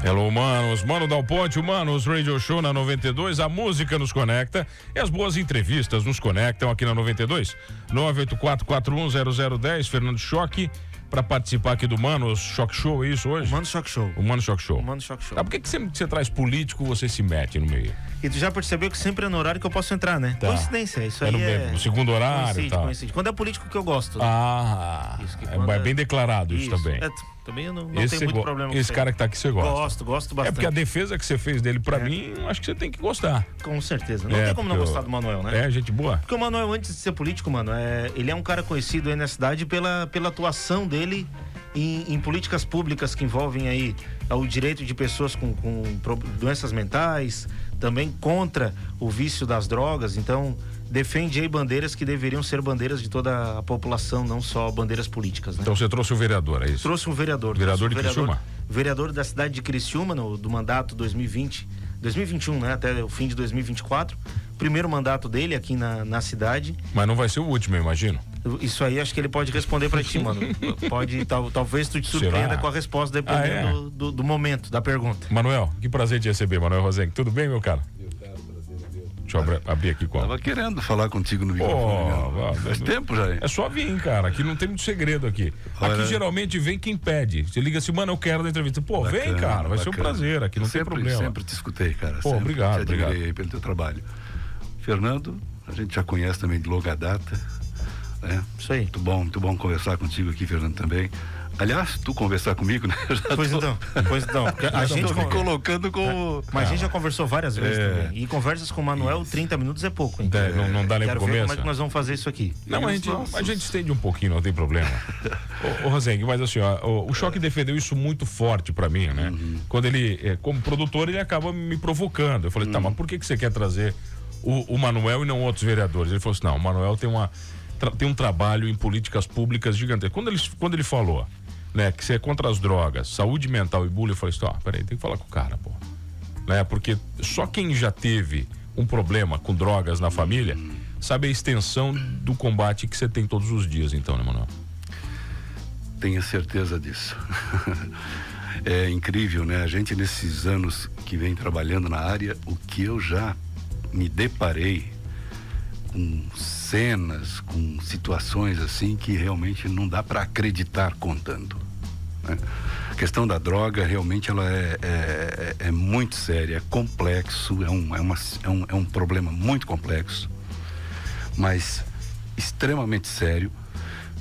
Hello, manos. Mano Dal Ponte, Manos Radio Show na 92. A música nos conecta e as boas entrevistas nos conectam aqui na 92. 984-410010. Fernando Choque, para participar aqui do Manos Choque Show, é isso hoje? O Manos Choque Show. O Manos Choque Show. O Manos Choque Show. Tá, por que sempre que você traz político, você se mete no meio? E tu já percebeu que sempre é no horário que eu posso entrar, né? Tá. Coincidência, isso É aí no segundo horário e tal. coincide. Quando é político que eu gosto. Ah, Isso, que é quando bem declarado isso também. Também eu não tenho muito problema com esse isso. cara que tá aqui você gosta. Gosto bastante. É porque a defesa que você fez dele pra mim, acho que você tem que gostar. Com certeza. Não tem como não gostar do Manuel, né? É, gente boa. Porque o Manuel, antes de ser político, mano, ele é um cara conhecido aí na cidade pela atuação dele em políticas públicas que envolvem aí o direito de pessoas com doenças mentais, também contra o vício das drogas. Então, defende aí bandeiras que deveriam ser bandeiras de toda a população, não só bandeiras políticas, né? Então você trouxe o vereador, é isso? Trouxe um vereador. Vereador de Criciúma? Vereador da cidade de Criciúma, do mandato 2021, né? Até o fim de 2024. Primeiro mandato dele aqui na cidade. Mas não vai ser o último, eu imagino. Isso aí acho que ele pode responder pra ti, mano. Talvez tu te surpreenda. Será? Com a resposta, dependendo do momento, da pergunta. Manuel, que prazer te receber, Manuel Rosenque. Tudo bem, meu cara? Deixa eu abrir aqui com. Tava querendo falar contigo no microfone. Faz tempo já. É só vir, cara. Aqui não tem muito segredo aqui. Aqui geralmente vem quem pede. Você liga assim, mano, eu quero da entrevista. Pô, bacana, vem, cara. Vai ser um prazer. Aqui não tem problema. Sempre te escutei, cara. Pô, obrigado. Te admirei aí pelo teu trabalho. Fernando, a gente já conhece também de longa data. Né? Isso aí. Muito bom conversar contigo aqui, Fernando, também. Aliás, tu conversar comigo, né? Pois então. A gente me colocando como... Mas a gente já conversou várias vezes também. E conversas com o Manuel, 30 minutos é pouco, hein? Não dá nem pro começo. Como é que nós vamos fazer isso aqui? Não, a gente estende um pouquinho, não tem problema. Ô Rosengue, mas assim, ó, o Choque defendeu isso muito forte pra mim, né? Quando ele, como produtor, ele acaba me provocando. Eu falei, tá, mas por que você quer trazer o Manuel e não outros vereadores? Ele falou assim, não, o Manuel tem um trabalho em políticas públicas gigantesco. Quando ele falou, né, que você é contra as drogas, saúde mental e bullying, eu falei assim, peraí, tem que falar com o cara, pô. Né, porque só quem já teve um problema com drogas na família sabe a extensão do combate que você tem todos os dias, então, né, Manuel? Tenha certeza disso. É incrível, né? A gente, nesses anos que vem trabalhando na área, o que eu já me deparei com cenas, com situações assim que realmente não dá para acreditar contando, né? A questão da droga realmente ela é muito séria, é complexo, é um problema muito complexo, mas extremamente sério,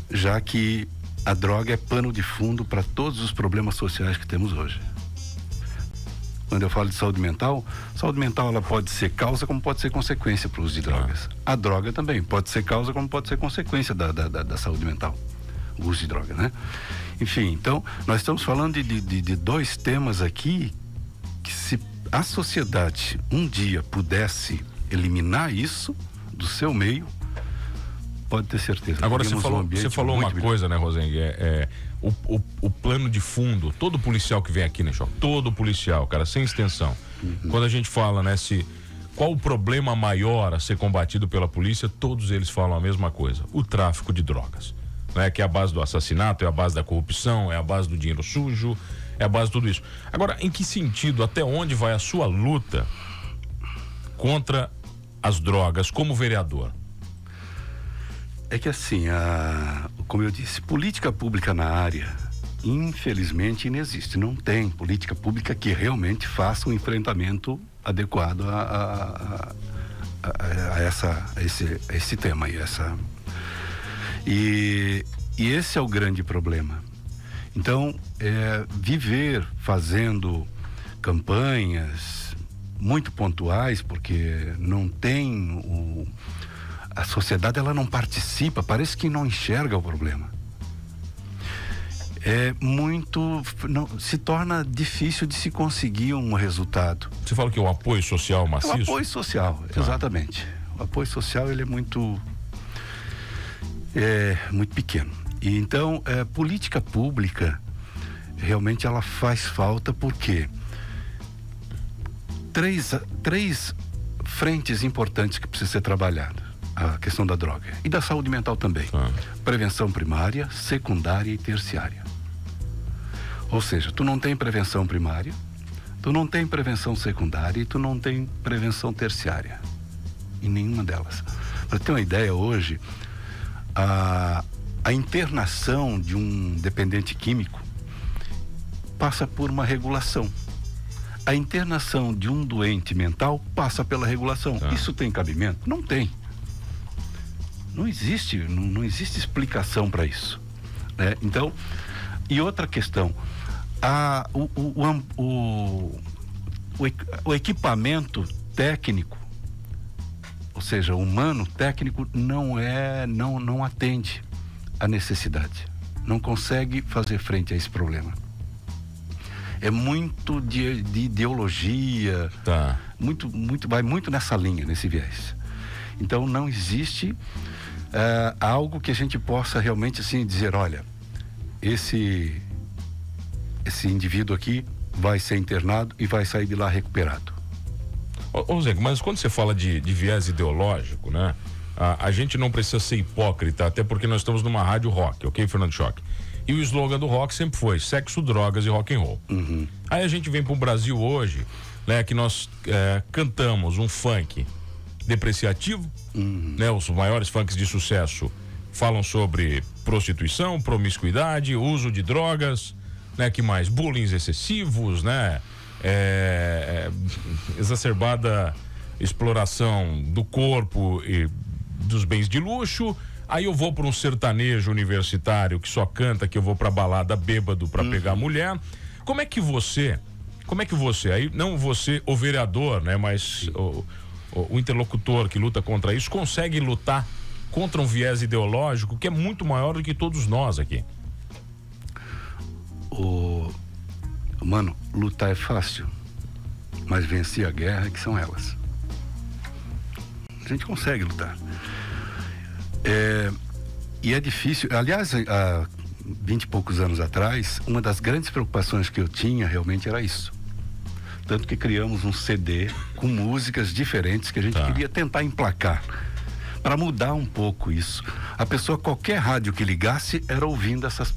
já que a droga é pano de fundo para todos os problemas sociais que temos hoje. Quando eu falo de saúde mental ela pode ser causa como pode ser consequência para o uso de drogas. A droga também pode ser causa como pode ser consequência da saúde mental, o uso de droga, né? Enfim, então, nós estamos falando de dois temas aqui que, se a sociedade um dia pudesse eliminar isso do seu meio, pode ter certeza. Agora você falou uma coisa, né, Rosengue? O plano de fundo, todo policial que vem aqui, né, Choque? Todo policial, cara, sem extensão. Quando a gente fala, né, qual o problema maior a ser combatido pela polícia, todos eles falam a mesma coisa: o tráfico de drogas, né? Que é a base do assassinato, é a base da corrupção, é a base do dinheiro sujo, é a base de tudo isso. Agora, em que sentido, até onde vai a sua luta contra as drogas como vereador? É que assim, como eu disse, política pública na área, infelizmente, inexiste. Não tem política pública que realmente faça um enfrentamento adequado a esse tema. E esse é o grande problema. Então, viver fazendo campanhas muito pontuais, porque não tem a sociedade, ela não participa, parece que não enxerga o problema. Se torna difícil de se conseguir um resultado. Você fala que o apoio social maciço? O apoio social, exatamente. O apoio social, ele é muito pequeno. E então, política pública, realmente ela faz falta porque três frentes importantes que precisam ser trabalhadas: a questão da droga e da saúde mental também. Prevenção primária, secundária e terciária. Ou seja, tu não tem prevenção primária, Tu não tem prevenção secundária e tu não tem prevenção terciária. Em nenhuma delas. Para ter uma ideia, hoje, a internação de um dependente químico passa por uma regulação. A internação de um doente mental passa pela regulação. Isso tem cabimento? Não tem. Não existe explicação para isso, né? Então, e outra questão, o equipamento técnico, ou seja, humano técnico, não atende à necessidade, não consegue fazer frente a esse problema. É muito de ideologia, vai muito nessa linha, nesse viés. Então não existe algo que a gente possa realmente assim dizer, olha, esse indivíduo aqui vai ser internado e vai sair de lá recuperado. Ô Zé, mas quando você fala de viés ideológico, né? A gente não precisa ser hipócrita, até porque nós estamos numa rádio rock, ok, Fernando Choque? E o slogan do rock sempre foi sexo, drogas e rock and roll. Uhum. Aí a gente vem pro Brasil hoje, né, que nós cantamos um funk depreciativo, né? Os maiores funks de sucesso falam sobre prostituição, promiscuidade, uso de drogas, né? Que mais? Bullying excessivos, né? Exacerbada exploração do corpo e dos bens de luxo. Aí eu vou para um sertanejo universitário que só canta que eu vou pra balada bêbado pra pegar mulher. Como é que você, aí não você, o vereador, né? Mas o interlocutor que luta contra isso, consegue lutar contra um viés ideológico que é muito maior do que todos nós aqui? Mano, lutar é fácil, mas vencer a guerra que são elas. A gente consegue lutar. E é difícil. Aliás, há 20 e poucos anos atrás, uma das grandes preocupações que eu tinha realmente era isso. Tanto que criamos um CD com músicas diferentes que a gente queria tentar emplacar, para mudar um pouco isso. A pessoa, qualquer rádio que ligasse, era ouvindo essas...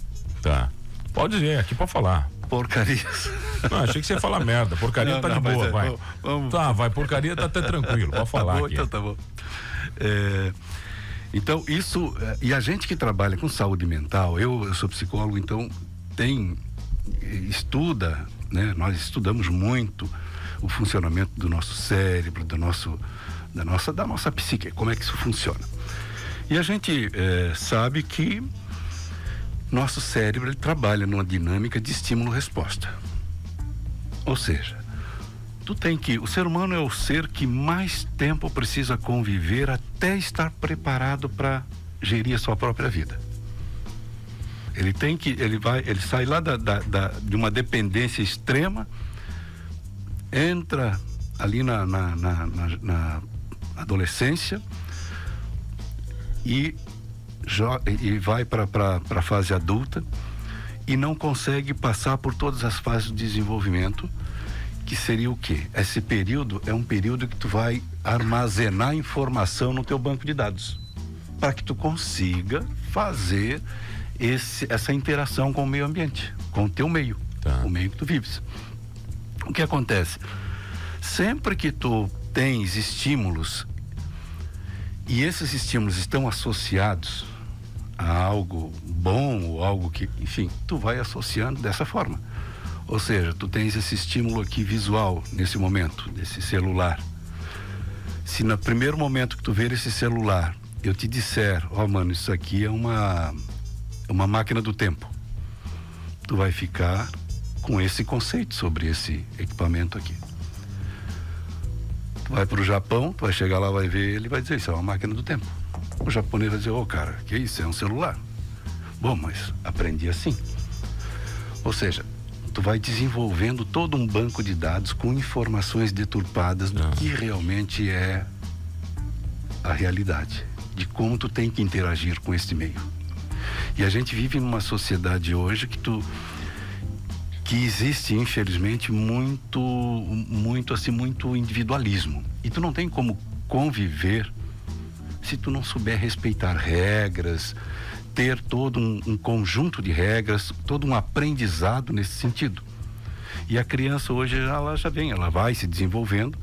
Pode dizer, aqui pode falar. Porcarias. Não, achei que você ia falar merda. Porcaria de boa, vai. Vamos. Vai, porcaria tá até tranquilo, pode falar Tá bom, aqui. então tá bom. Então, isso... E a gente que trabalha com saúde mental, eu sou psicólogo, então estuda, né? Nós estudamos muito o funcionamento do nosso cérebro, da nossa psique, como é que isso funciona. E a gente sabe que nosso cérebro ele trabalha numa dinâmica de estímulo-resposta. Ou seja, o ser humano é o ser que mais tempo precisa conviver até estar preparado para gerir a sua própria vida. Ele sai lá de uma dependência extrema, entra ali na adolescência e vai para a fase adulta e não consegue passar por todas as fases de desenvolvimento, que seria o quê? Esse período é um período que tu vai armazenar informação no teu banco de dados, para que tu consiga fazer essa interação com o meio ambiente, com o teu meio, o meio que tu vives. O que acontece? Sempre que tu tens estímulos e esses estímulos estão associados a algo bom ou algo que, enfim, tu vai associando dessa forma. Ou seja, tu tens esse estímulo aqui visual nesse momento, desse celular. Se no primeiro momento que tu ver esse celular, eu te disser, mano, isso aqui é uma máquina do tempo, tu vai ficar com esse conceito sobre esse equipamento aqui. Tu vai pro Japão, tu vai chegar lá, vai ver ele, vai dizer, isso é uma máquina do tempo. O japonês vai dizer, cara, que isso? É um celular. Bom, mas aprendi assim. Ou seja, tu vai desenvolvendo todo um banco de dados com informações deturpadas do que realmente é a realidade, de como tu tem que interagir com este meio. E a gente vive numa sociedade hoje que existe, infelizmente, muito individualismo. E tu não tem como conviver se tu não souber respeitar regras, ter todo um conjunto de regras, todo um aprendizado nesse sentido. E a criança hoje ela já vem, ela vai se desenvolvendo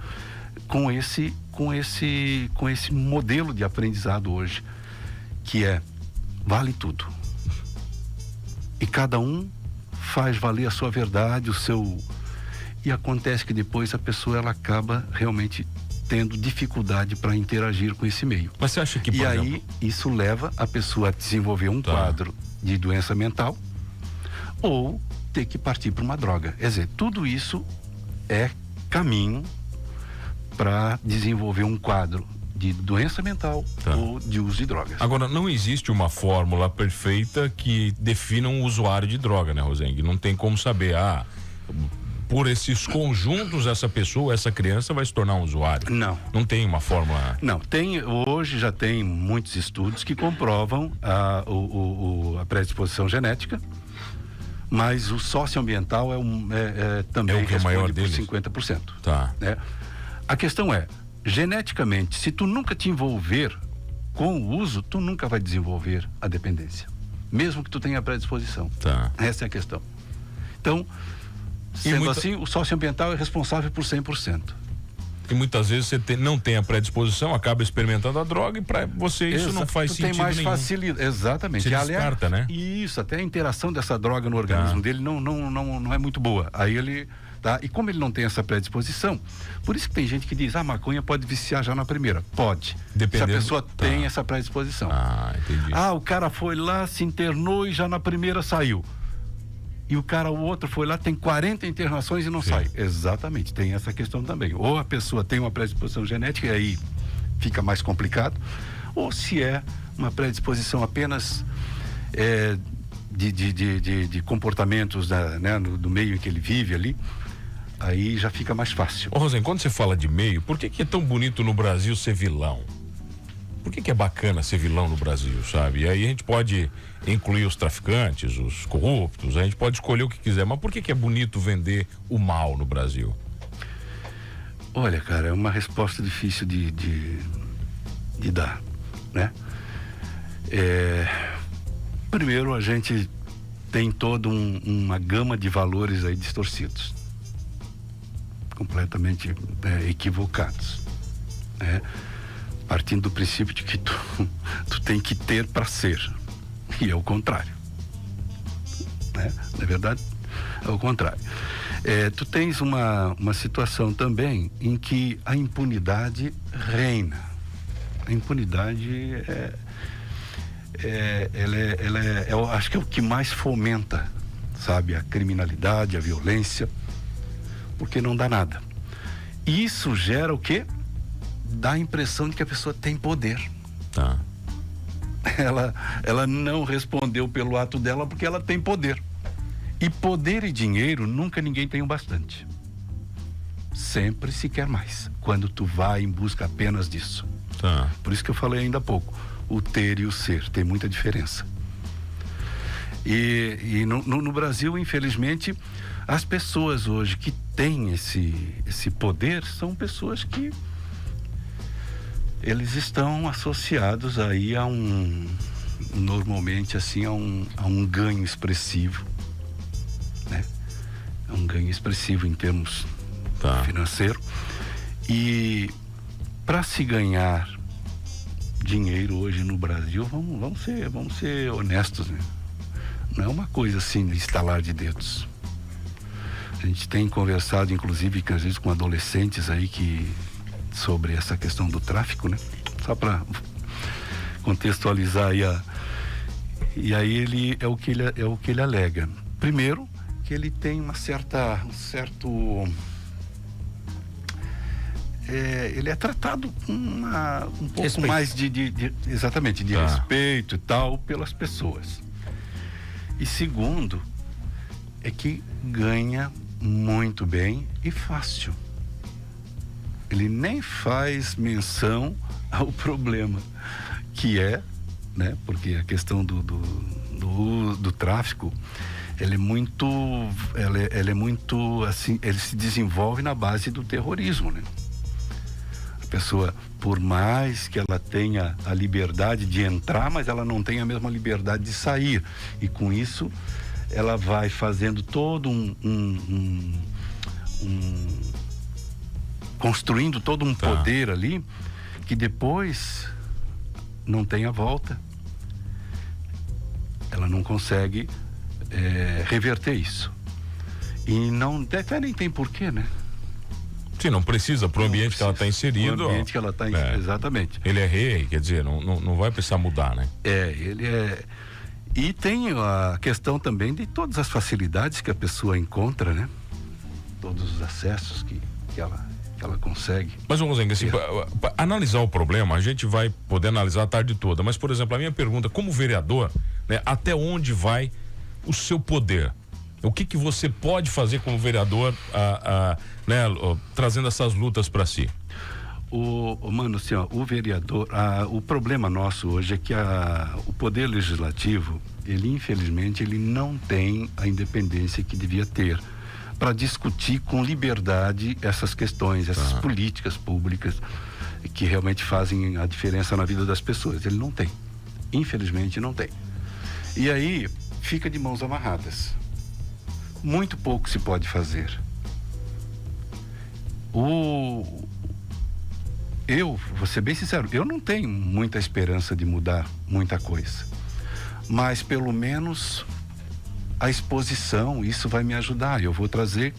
com esse modelo de aprendizado hoje, que é vale tudo. E cada um faz valer a sua verdade, o seu... E acontece que depois a pessoa ela acaba realmente tendo dificuldade para interagir com esse meio. Mas você acha que, por E exemplo... aí isso leva a pessoa a desenvolver um quadro de doença mental ou ter que partir para uma droga. Quer dizer, tudo isso é caminho para desenvolver um quadro de doença mental ou de uso de drogas. Agora, não existe uma fórmula perfeita que defina um usuário de droga, né, Rosengue? Não tem como saber, por esses conjuntos, essa pessoa, essa criança vai se tornar um usuário. Não. Não tem uma fórmula. Não, hoje já tem muitos estudos que comprovam a predisposição genética, mas o socioambiental também o que é o maior deles? 50%. Tá. Né? A questão é, geneticamente, se tu nunca te envolver com o uso, tu nunca vai desenvolver a dependência, mesmo que tu tenha predisposição. Tá. Essa é a questão. Então, sendo assim, o socioambiental é responsável por 100%. E muitas vezes você não tem a predisposição, acaba experimentando a droga e para você isso não faz sentido tem mais nenhum. facilidade, exatamente. Você descarta, né? Isso, até a interação dessa droga no organismo dele não é muito boa. Aí ele, tá? E como ele não tem essa predisposição, por isso que tem gente que diz, maconha pode viciar já na primeira. Pode. Dependendo... Se a pessoa tem essa predisposição. Entendi. O cara foi lá, se internou e já na primeira saiu. E o outro foi lá, tem 40 internações e não sai. Exatamente, tem essa questão também. Ou a pessoa tem uma predisposição genética e aí fica mais complicado, ou se é uma predisposição apenas de comportamentos do meio em que ele vive ali, aí já fica mais fácil. Ô, Rosen, quando você fala de meio, por que é tão bonito no Brasil ser vilão? Por que é bacana ser vilão no Brasil, sabe? E aí a gente pode incluir os traficantes, os corruptos, a gente pode escolher o que quiser, mas por que é bonito vender o mal no Brasil? Olha, cara, é uma resposta difícil de dar, né? Primeiro, a gente tem toda uma gama de valores aí distorcidos, completamente equivocados, né? Partindo do princípio de que tu tem que ter para ser, e é o contrário, né? Na verdade, é o contrário. Tu tens uma situação também em que a impunidade reina. A impunidade eu acho que é o que mais fomenta, sabe, a criminalidade, a violência, porque não dá nada. E isso gera o quê? Dá a impressão de que a pessoa tem poder. Tá. Ela não respondeu pelo ato dela porque ela tem poder. E poder e dinheiro nunca ninguém tem o bastante. Sempre se quer mais, quando tu vai em busca apenas disso. Tá. Por isso que eu falei ainda há pouco, o ter e o ser, tem muita diferença. E no Brasil, infelizmente, as pessoas hoje que têm esse poder são pessoas que eles estão associados aí normalmente assim, a um ganho expressivo, né? É um ganho expressivo em termos financeiro. E para se ganhar dinheiro hoje no Brasil, vamos ser honestos, né? Não é uma coisa assim de estalar de dedos. A gente tem conversado, inclusive, às vezes com adolescentes aí sobre essa questão do tráfico, né? Só para contextualizar aí e aí ele é o que ele alega. Primeiro, que ele tem um certo ele é tratado com um pouco respeito. Mais exatamente, de respeito e tal pelas pessoas. E segundo, é que ganha muito bem e fácil. Ele nem faz menção ao problema, que é, né? Porque a questão do tráfico, ele é muito assim, ele se desenvolve na base do terrorismo, né? A pessoa, por mais que ela tenha a liberdade de entrar, mas ela não tem a mesma liberdade de sair, e com isso ela vai fazendo todo construindo todo um Tá. poder ali, que depois não tem a volta. Ela não consegue reverter isso. E não até nem tem porquê, né? Sim, não precisa pro ambiente que ela está inserido. O ambiente que ela está exatamente. Ele é rei, quer dizer, não vai precisar mudar, né? Ele é. E tem a questão também de todas as facilidades que a pessoa encontra, né? Todos os acessos que ela consegue. Mas, Rosenga, assim, pra analisar o problema, a gente vai poder analisar a tarde toda. Mas, por exemplo, a minha pergunta, como vereador, né, até onde vai o seu poder? O que você pode fazer como vereador, né, trazendo essas lutas para si? Mano, assim, ó, o vereador, o problema nosso hoje é que o poder legislativo, ele infelizmente, ele não tem a independência que devia ter para discutir com liberdade essas questões, essas políticas públicas que realmente fazem a diferença na vida das pessoas. Ele não tem. Infelizmente não tem. E aí fica de mãos amarradas. Muito pouco se pode fazer. Eu vou ser bem sincero, eu não tenho muita esperança de mudar muita coisa. Mas pelo menos a exposição, isso vai me ajudar. Eu vou trazer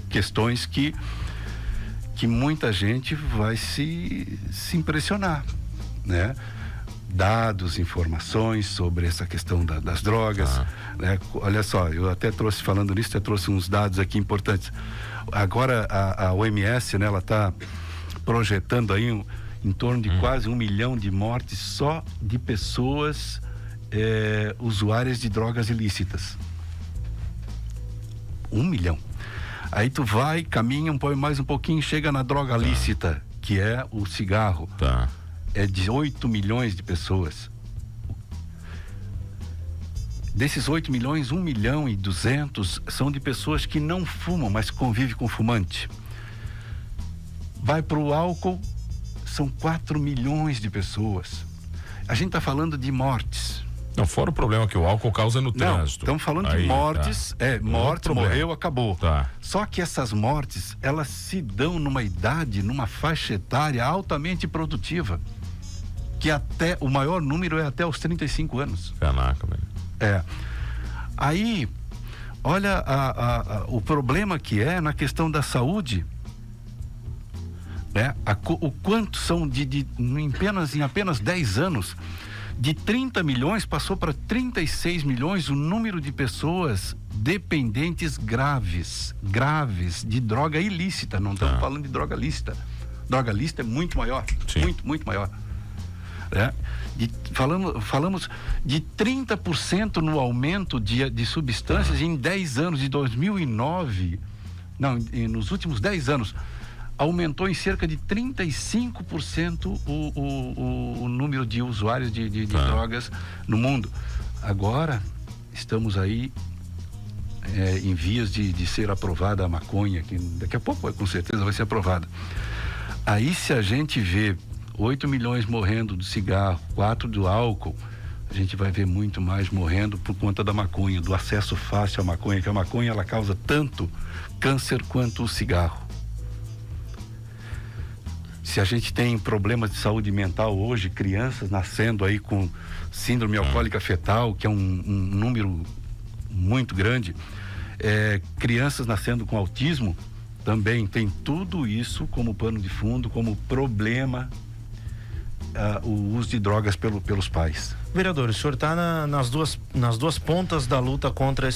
questões que muita gente vai se impressionar, né? Dados, informações sobre essa questão das drogas, né? Olha só, eu até trouxe, falando nisso, trouxe uns dados aqui importantes. Agora a OMS, né, ela está projetando aí em torno de quase 1 milhão de mortes só de pessoas usuárias de drogas ilícitas. 1 milhão. Aí tu vai, caminha, põe mais um pouquinho, chega na droga lícita, que é o cigarro. É de 8 milhões de pessoas. Desses 8 milhões, 1 milhão e 200 são de pessoas que não fumam, mas convivem com fumante. Vai para o álcool, são 4 milhões de pessoas. A gente está falando de mortes. Não, fora o problema que o álcool causa no trânsito. Estamos falando de mortes, morte, morreu, acabou. Só que essas mortes, elas se dão numa idade, numa faixa etária altamente produtiva, que até, o maior número é até os 35 anos. Caraca, velho. Aí, olha o problema que é na questão da saúde, né? O quanto são em apenas 10 anos, de 30 milhões passou para 36 milhões o número de pessoas dependentes graves de droga ilícita. Não estamos falando de droga lícita. Droga lícita é muito maior. Sim. Muito maior. Falamos de 30% no aumento de substâncias em 10 anos, de 2009, nos últimos 10 anos, aumentou em cerca de 35% o número de usuários de drogas no mundo. Agora, estamos aí em vias de ser aprovada a maconha, que daqui a pouco com certeza vai ser aprovada. Aí, se a gente vê 8 milhões morrendo do cigarro, 4 do álcool, a gente vai ver muito mais morrendo por conta da maconha, do acesso fácil à maconha, que a maconha ela causa tanto câncer quanto o cigarro. Se a gente tem problemas de saúde mental hoje, crianças nascendo aí com síndrome alcoólica fetal, que é um número muito grande, crianças nascendo com autismo, também tem tudo isso como pano de fundo, como problema, o uso de drogas pelos pais. Vereador, o senhor está nas duas pontas da luta contra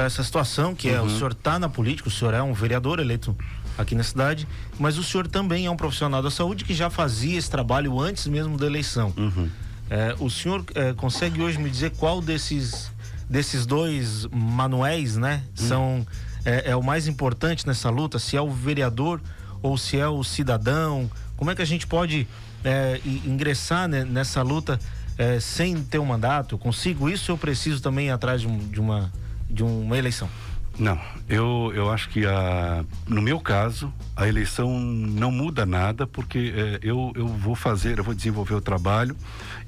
essa situação, que o senhor está na política, o senhor é um vereador eleito aqui na cidade, mas o senhor também é um profissional da saúde que já fazia esse trabalho antes mesmo da eleição. O senhor consegue hoje me dizer qual desses dois manuéis, né, são o mais importante nessa luta? Se é o vereador ou se é o cidadão? Como é que a gente pode ingressar nessa luta sem ter um mandato? Consigo isso ou eu preciso também ir atrás de uma eleição? Não, eu acho que no meu caso, a eleição não muda nada, porque eu vou desenvolver o trabalho.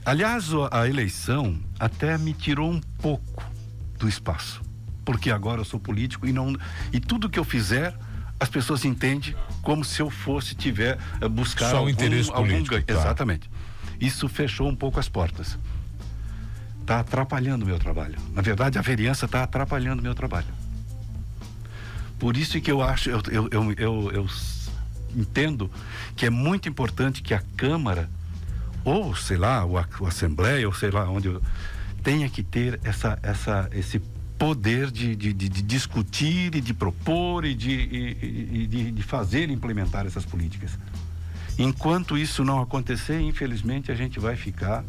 Aliás, a eleição até me tirou um pouco do espaço, porque agora eu sou político e tudo que eu fizer, as pessoas entendem como se eu fosse buscar só o interesse político. ganho. Tá. Exatamente. Isso fechou um pouco as portas. Está atrapalhando o meu trabalho. Na verdade, a vereança está atrapalhando o meu trabalho. Por isso que eu acho, eu entendo que é muito importante que a Câmara, ou sei lá, a Assembleia, ou sei lá onde, tenha que ter esse poder de discutir e de propor e de fazer implementar essas políticas. Enquanto isso não acontecer, infelizmente a gente vai ficar.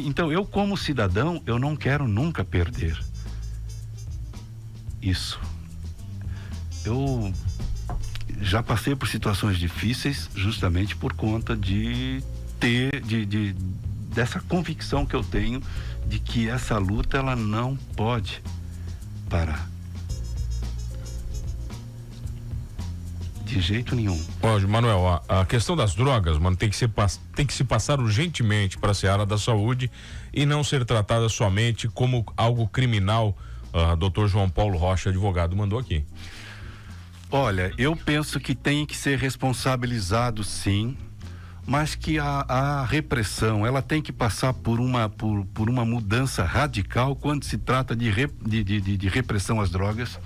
Então eu, como cidadão, eu não quero nunca perder isso. Eu já passei por situações difíceis justamente por conta de ter dessa convicção que eu tenho de que essa luta ela não pode parar. De jeito nenhum. Ó, Manuel, a questão das drogas, mano, tem que se passar urgentemente para a seara da saúde e não ser tratada somente como algo criminal. Dr. João Paulo Rocha, advogado, mandou aqui. Olha, eu penso que tem que ser responsabilizado, sim, mas que a repressão, ela tem que passar por uma mudança radical quando se trata de repressão às drogas.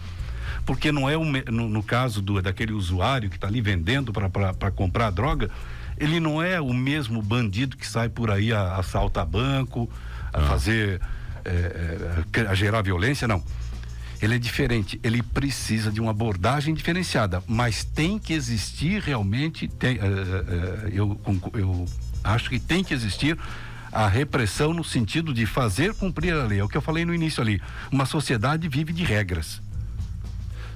Porque não é no caso daquele usuário que está ali vendendo para comprar droga, ele não é o mesmo bandido que sai por aí a assaltar banco, a fazer, a gerar violência, não. Ele é diferente, ele precisa de uma abordagem diferenciada, mas tem que existir realmente, eu acho que tem que existir a repressão no sentido de fazer cumprir a lei. É o que eu falei no início ali, uma sociedade vive de regras.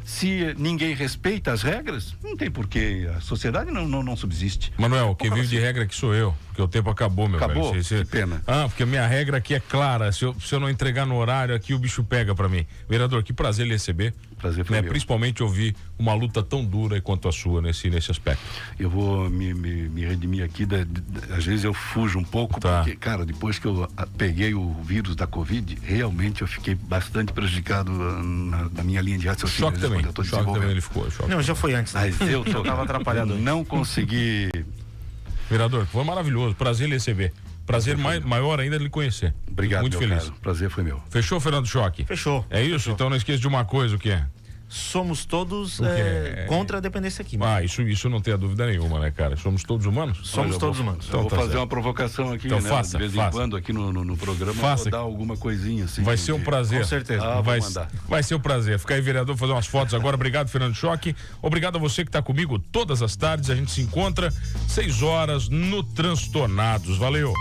Se ninguém respeita as regras, não tem porquê, a sociedade não subsiste. Manuel, quem vive de regra aqui sou eu, porque o tempo acabou, meu acabou? velho. Que pena. Porque a minha regra aqui é clara, se eu não entregar no horário aqui, o bicho pega pra mim. Vereador, que prazer lhe receber. Prazer foi meu. Principalmente ouvir uma luta tão dura quanto a sua nesse aspecto. Eu vou me redimir aqui, às vezes eu fujo um pouco, porque, cara, depois que eu peguei o vírus da Covid, realmente eu fiquei bastante prejudicado na minha linha de raciocínio. Choque também. Choque também ele ficou. Não, já foi antes. Mas eu tava atrapalhado. Não consegui. Vereador, foi maravilhoso. Prazer lhe receber. Prazer maior ainda de lhe conhecer. Obrigado, muito feliz. Caro. Prazer foi meu. Fechou, Fernando Choque? Fechou. É isso? Fechou. Então não esqueça de uma coisa, o que é? Somos todos contra a dependência química. Isso não tem a dúvida nenhuma, né, cara? Somos todos humanos? Somos todos humanos. Então, vou fazer uma provocação aqui, então, né? faça, de vez em quando aqui no programa, vou dar alguma coisinha assim. Vai ser um prazer. Com certeza. Vai ser um prazer. Fica aí, vereador, fazer umas fotos agora. Obrigado, Fernando Choque. Obrigado a você que está comigo todas as tardes. A gente se encontra 6 horas no Transtornados. Valeu.